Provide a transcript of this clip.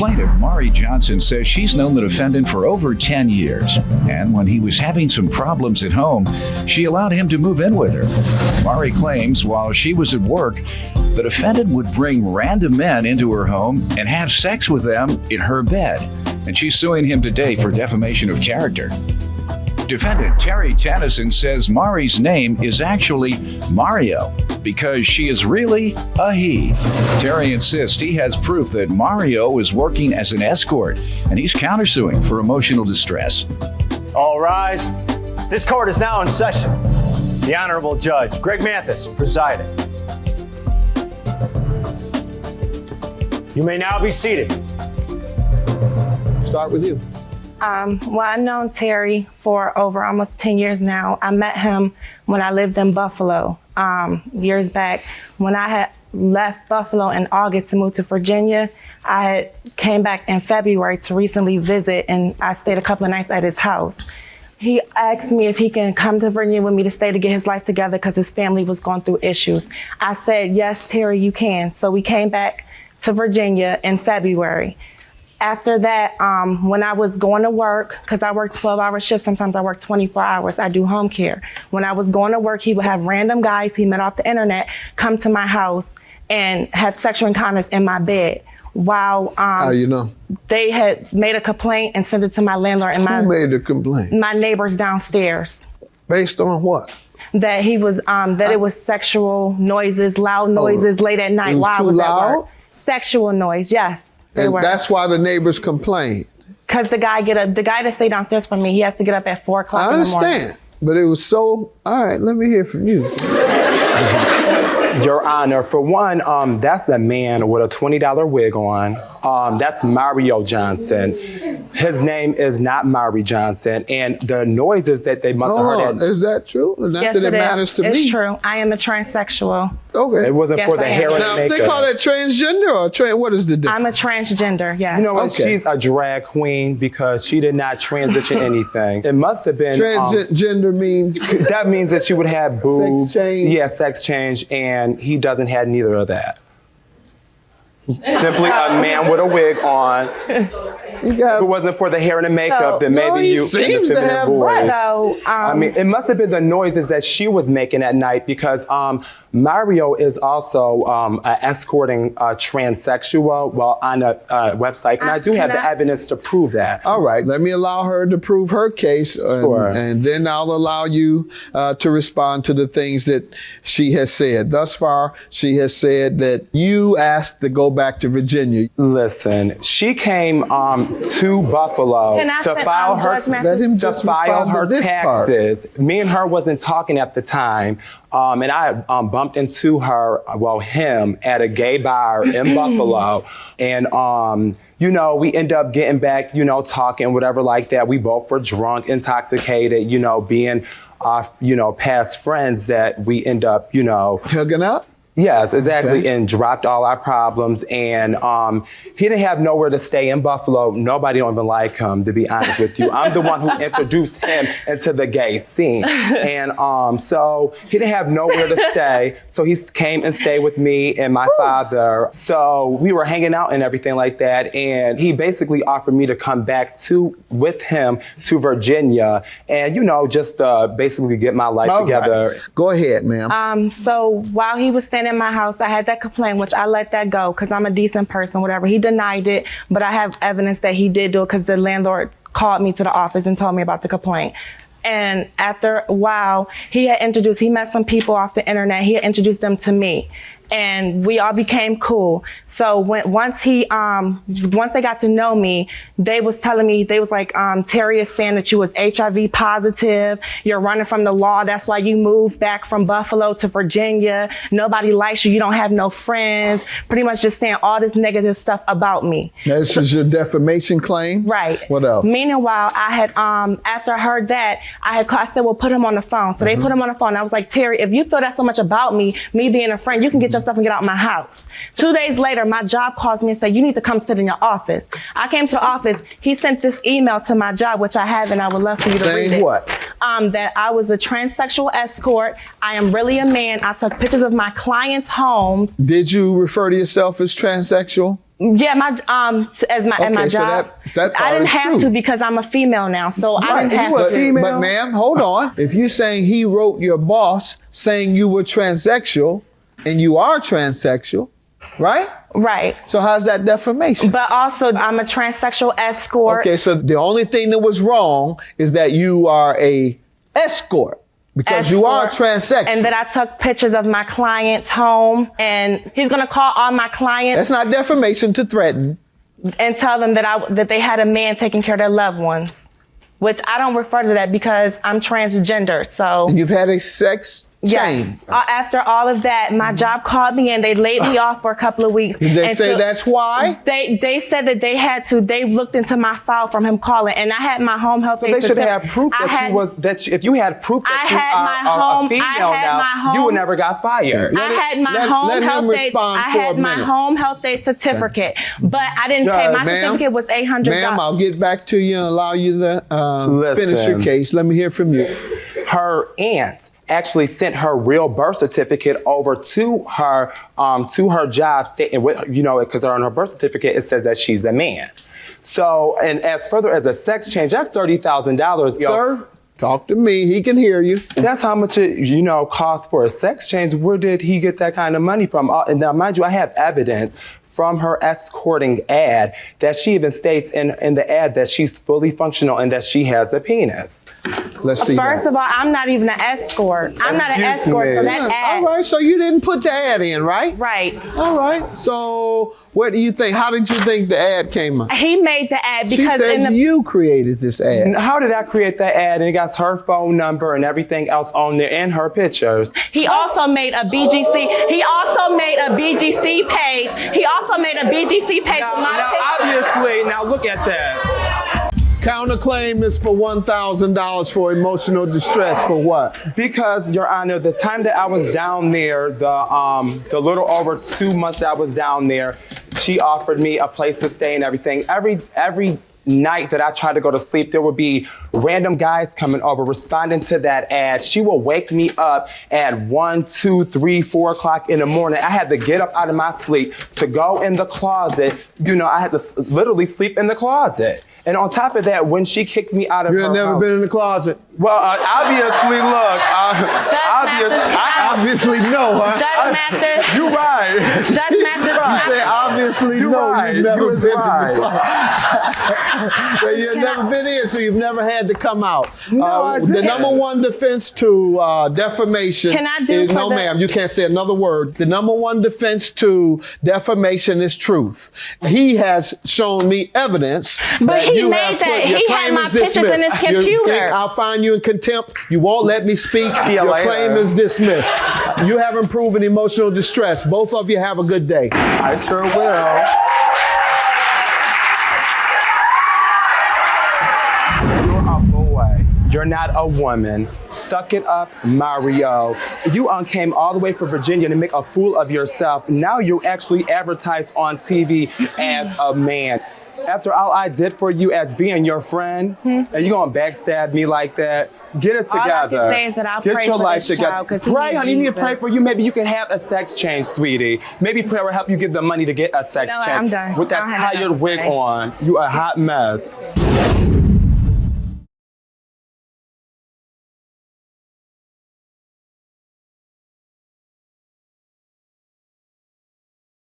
Plaintiff, Mari Johnson, says she's known the defendant for over 10 years. And when he was having some problems at home, she allowed him to move in with her. Mari claims while she was at work, the defendant would bring random men into her home and have sex with them in her bed. And she's suing him today for defamation of character. Defendant Terry Tennyson says Mari's name is actually Mario because she is really a he. Terry insists he has proof that Mario is working as an escort and he's countersuing for emotional distress. All rise. This court is now in session. The Honorable Judge Greg Mathis presiding. You may now be seated. Start with you. Well, I've known Terry for over almost 10 years now. I met him when I lived in Buffalo years back. When I had left Buffalo in August to move to Virginia, I had came back in February to recently visit, and I stayed a couple of nights at his house. He asked me if he can come to Virginia with me to stay to get his life together because his family was going through issues. I said, yes, Terry, you can. So we came back to Virginia in February. After that, when I was going to work, because I work 12-hour shifts, sometimes I work 24 hours, I do home care. When I was going to work, he would have random guys he met off the internet come to my house and have sexual encounters in my bed. While How you know? They had made a complaint and sent it to my landlord and Who made the complaint? my neighbors downstairs. Based on what? That he was it was sexual noises, loud noises late at night it was while I too was loud? at work. Sexual noise, yes. And that's why the neighbors complained. Because the guy that stayed downstairs from me, he has to get up at 4 o'clock I in the morning. understand, but it was so. All right, let me hear from you. Your Honor, for one, that's a man with a $20 wig on. That's Mario Johnson. His name is not Mari Johnson, and the noises that they must have heard. Is that true? Not Yes, that it is. matters to me. It's true. I am a transsexual. Okay. It wasn't Yes, for the I am. hair and Now, makeup. they call that transgender or what is the difference? I'm a transgender, yes. You know what? Okay. She's a drag queen because she did not transition anything. It must have been Transgender means that means that she would have boobs. Sex change. Yeah, sex change, and he doesn't have neither of that. Simply a man with a wig on. you got. If it wasn't for the hair and the makeup, then No, maybe he you seems in the to feminine have voice. So, I mean, it must have been the noises that she was making at night because Mario is also an escorting transsexual, well, on a website, and I do have the evidence to prove that. All right, let me allow her to prove her case, and then I'll allow you to respond to the things that she has said. Thus far, she has said that you asked to go back to Virginia. Listen, she came to Buffalo to file her Let him just respond to this taxes. Me and her wasn't talking at the time. And I bumped into him at a gay bar in Buffalo. And, you know, we end up getting back, you know, talking, whatever like that. We both were drunk, intoxicated, you know, being, past friends that we end up, you know. Hooking up? Yes, exactly, Okay. and dropped all our problems. And he didn't have nowhere to stay in Buffalo. Nobody don't even like him, to be honest with you. I'm the one who introduced him into the gay scene. And so he didn't have nowhere to stay. So he came and stayed with me and my father. So we were hanging out and everything like that. And he basically offered me to come back with him to Virginia and, you know, just basically get my life together. Right. Go ahead, ma'am. So while he was staying in my house, I had that complaint, which I let that go because I'm a decent person, whatever. He denied it, but I have evidence that he did do it because the landlord called me to the office and told me about the complaint. And after a while, he met some people off the internet. He had introduced them to me. And we all became cool. So once they got to know me, they was telling me, they was like, Terry is saying that you was HIV positive. You're running from the law. That's why you moved back from Buffalo to Virginia. Nobody likes you. You don't have no friends. Pretty much just saying all this negative stuff about me. This is your defamation claim? Right. What else? Meanwhile, I had, after I heard that, I said, well, put him on the phone. So they put him on the phone. I was like, Terry, if you feel that so much about me being a friend, you can get your stuff and get out of my house. 2 days later, my job calls me and said, you need to come sit in your office. I came to the office. He sent this email to my job, which I have, and I would love for you to read it. Saying what? That I was a transsexual escort. I am really a man. I took pictures of my clients' homes. Did you refer to yourself as transsexual? Yeah, my at my Okay, so job. that part I didn't is have true. to because I'm a female now, so I didn't have But, to. but ma'am, hold on. If you're saying he wrote your boss saying you were transsexual, and you are transsexual, right? Right. So how's that defamation? But also, I'm a transsexual escort. Okay, so the only thing that was wrong is that you are a escort. Because you are transsexual. And that I took pictures of my client's home, and he's gonna call all my clients. That's not defamation to threaten. And tell them that they had a man taking care of their loved ones, which I don't refer to that because I'm transgender. So And you've had a sex yes. change. After all of that, my job called me and they laid me off for a couple of weeks. Did they And say so that's why? They said that they had to. They looked into my file from him calling, and I had my home health. So they should have proof if you had proof that you are a female now, you would never got fired. I had my home health day. I had my home health day certificate, but I didn't pay. My certificate was $800. Ma'am, I'll get back to you and allow you to finish your case. Let me hear from you. Her aunt actually sent her real birth certificate over to her job, because on her birth certificate it says that she's a man. So, and as further as a sex change, that's $30,000. Sir, talk to me. He can hear you. That's how much it, costs for a sex change. Where did he get that kind of money from? And now, mind you, I have evidence from her escorting ad that she even states in the ad that she's fully functional and that she has a penis. Let's see. First of all, I'm not even an escort. I'm not an escort, so that ad. All right, so you didn't put the ad in, right? Right. All right. So what do you think? How did you think the ad came up? He made the ad She because says you created this ad. How did I create that ad? And it got her phone number and everything else on there and her pictures. he also made a BGC. He also made a BGC page. He also made a BGC page with my picture. Obviously, now look at that. Counterclaim is for $1,000 for emotional distress. For what? Because, Your Honor, the time that I was down there, the little over 2 months that I was down there, she offered me a place to stay and everything. Every night that I tried to go to sleep, there would be random guys coming over responding to that ad. She will wake me up at 1, 2, 3, 4 o'clock in the morning. I had to get up out of my sleep to go in the closet. I had to literally sleep in the closet. And on top of that, when she kicked me out of her you had never house, been in the closet? well, obviously, look, Obviously no, huh? Judge Mathis. You're right. Judge Mathis. You say obviously You're no, right. you've never You was been in right. the closet. Well, you've never been in, so you've never had to come out. I the didn't. number one defense to defamation Can I do is, for no the- ma'am, you can't say another word. The number one defense to defamation is truth. He has shown me evidence But that he you made have that- put, he your had claim my is pictures in dismissed. his computer. I'll find you in contempt. You won't let me speak. See you Your later. claim is dismissed. You haven't proven emotional distress. Both of you have a good day. I sure will. You're a boy. You're not a woman. Suck it up, Mario. You came all the way from Virginia to make a fool of yourself. Now you actually advertise on TV as a man. After all I did for you as being your friend, and you gonna backstab me like that? Get it together. All I can say is that I'll Get pray your for life this together. child, 'cause he Pray, needs honey. You need to Jesus. pray for you. Maybe you can have a sex change, sweetie. Maybe prayer will help you get the money to get a sex You know what? change. I'm done. With that I don't have nothing tired else to wig say. on, you a hot mess.